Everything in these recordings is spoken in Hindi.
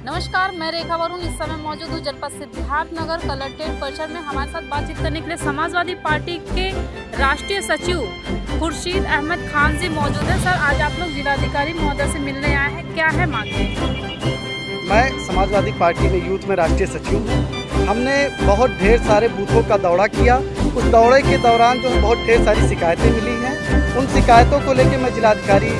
नमस्कार, मैं रेखा वरुण इस समय मौजूद हूँ जनपद सिद्धार्थनगर कलेक्ट्रेट परिसर में। हमारे साथ बातचीत करने के लिए समाजवादी पार्टी के राष्ट्रीय सचिव खुर्शीद अहमद खान जी मौजूद हैं। सर, आज आप लोग जिलाधिकारी महोदय से मिलने आए हैं, क्या है मांगे? मैं समाजवादी पार्टी में यूथ में राष्ट्रीय सचिव हूँ। हमने बहुत ढेर सारे बूथों का दौरा किया। उस दौरे के दौरान जो बहुत ढेर सारी शिकायतें मिली हैं, उन शिकायतों को लेकर मैं जिलाधिकारी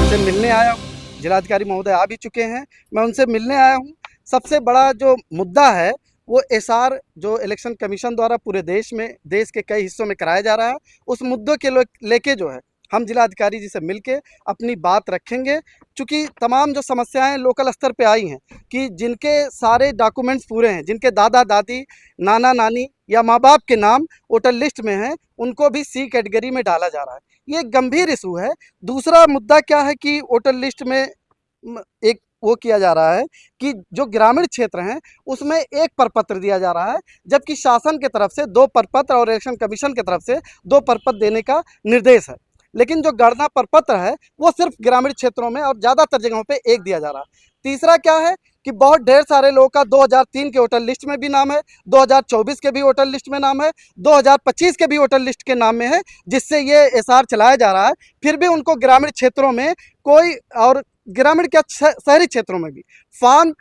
से मिलने आया हूँ। जिलाधिकारी महोदय आ भी चुके हैं, मैं उनसे मिलने आया हूँ। सबसे बड़ा जो मुद्दा है वो एसआर जो इलेक्शन कमीशन द्वारा पूरे देश में, देश के कई हिस्सों में कराया जा रहा है, उस मुद्दों के लेके जो है हम जिलाधिकारी जी से मिलके अपनी बात रखेंगे। चूँकि तमाम जो समस्याएं लोकल स्तर पे आई हैं कि जिनके सारे डॉक्यूमेंट्स पूरे हैं, जिनके दादा दादी, नाना नानी या माँ बाप के नाम वोटर लिस्ट में हैं, उनको भी सी कैटेगरी में डाला जा रहा है। ये एक गंभीर इशू है। दूसरा मुद्दा क्या है कि वोटर लिस्ट में एक वो किया जा रहा है कि जो ग्रामीण क्षेत्र हैं उसमें एक प्रपत्र दिया जा रहा है, जबकि शासन की तरफ से 2 प्रपत्र और इलेक्शन कमीशन की तरफ से 2 प्रपत्र देने का निर्देश है। लेकिन जो गणना प्रपत्र है वो सिर्फ ग्रामीण क्षेत्रों में और ज़्यादातर जगहों पे एक दिया जा रहा है। तीसरा क्या है कि बहुत ढेर सारे लोगों का 2003 के वोटर लिस्ट में भी नाम है, 2024 के भी वोटर लिस्ट में नाम है, 2025 के भी वोटर लिस्ट के नाम में है, जिससे ये एसआर चलाया जा रहा है। फिर भी उनको ग्रामीण क्षेत्रों में कोई, और ग्रामीण क्या शहरी क्षेत्रों में भी फॉर्म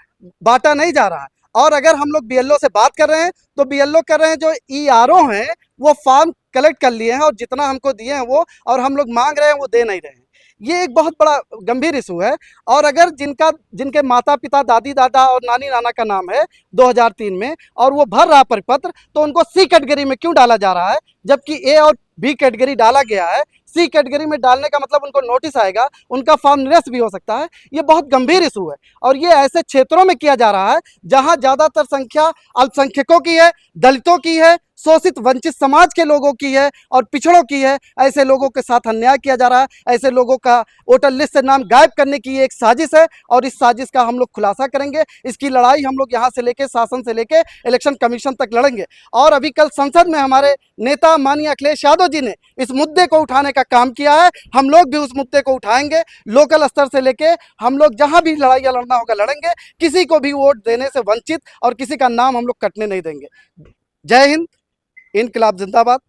बांटा नहीं जा रहा है। और अगर हम लोग बीएलओ से बात कर रहे हैं तो बीएलओ कर रहे हैं जो ईआरओ हैं वो फॉर्म कलेक्ट कर लिए हैं और जितना हमको दिए हैं वो, और हम लोग मांग रहे हैं वो दे नहीं रहे हैं। ये एक बहुत बड़ा गंभीर इशू है। और अगर जिनके माता पिता, दादी दादा और नानी नाना का नाम है 2003 में और वो भर रहा परिपत्र, तो उनको सी कैटेगरी में क्यों डाला जा रहा है, जबकि ए और बी कैटेगरी डाला गया है। सी कैटेगरी में डालने का मतलब उनको नोटिस आएगा, उनका फॉर्म निरस्त भी हो सकता है। ये बहुत गंभीर इशू है और ये ऐसे क्षेत्रों में किया जा रहा है जहां ज़्यादातर संख्या अल्पसंख्यकों की है, दलितों की है, शोषित वंचित समाज के लोगों की है और पिछड़ों की है। ऐसे लोगों के साथ अन्याय किया जा रहा है। ऐसे लोगों का वोटर लिस्ट से नाम गायब करने की एक साजिश है और इस साजिश का हम लोग खुलासा करेंगे। इसकी लड़ाई हम लोग यहाँ से लेके, शासन से लेके इलेक्शन कमीशन तक लड़ेंगे। और अभी कल संसद में हमारे नेता माननीय अखिलेश यादव जी ने इस मुद्दे को उठाने का काम किया है। हम लोग भी उस मुद्दे को उठाएंगे। लोकल स्तर से लेके हम लोग जहाँ भी लड़ाइयाँ लड़ना होगा लड़ेंगे। किसी को भी वोट देने से वंचित और किसी का नाम हम लोग कटने नहीं देंगे। जय हिंद, इनकलाब जिंदाबाद।